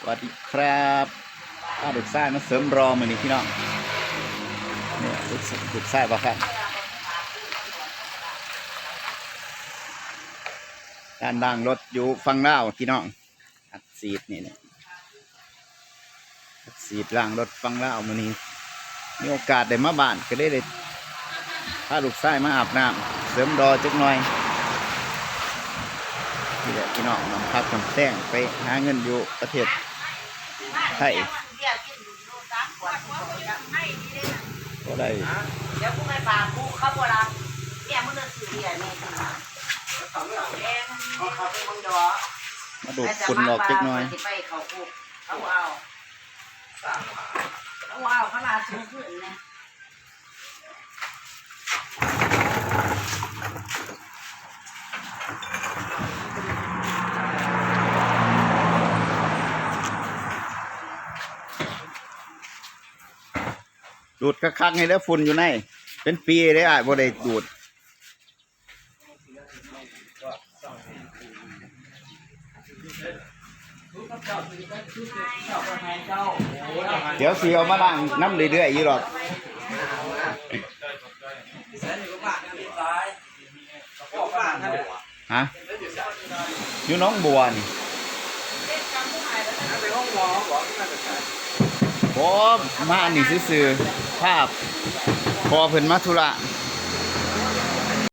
สวัสดีครับข้าดุกไส้มาเสริมรอมือนี้พี่น้องเนี่ยดุกไส้ป่ะครับการด่างรถอยู่ฟังเล่าวพี่น้องอัดสีดนี่เนี่ยอัดสีดล่างรถฟังเล่าวมือนี้มีโอกาสได้มาบ้านก็ได้ข้าดุกไส้มาอาบน้ำเสริมรอจักหน่อยนี่แหละพี่น้องนำพักนำแต้งไปหาเงินอยู่ประเทศไทยก็ได้เดี๋ยวกูไปฝากกูเขาโบราณเนี่ยมึงเดินสื่อเนี่ยนี่คือเองเขาไปมึงดอมาดูดฝุ่นออกจักหน่อยไปเขากูเอาขนาดสูงขึ้นเนี่ยดูดคักๆให้แล้วฝุ่นอยู่ในเป็นปีเลยอ่ะบ่ได้ดูดเดี๋ยวสีเอามาล้างน้ำเรื่อยๆอยู่หรอกฮะอยู่น้องบัวนี่โอ้มาอันนี้ซื่อๆภาพพอเพิ่นมาธุระ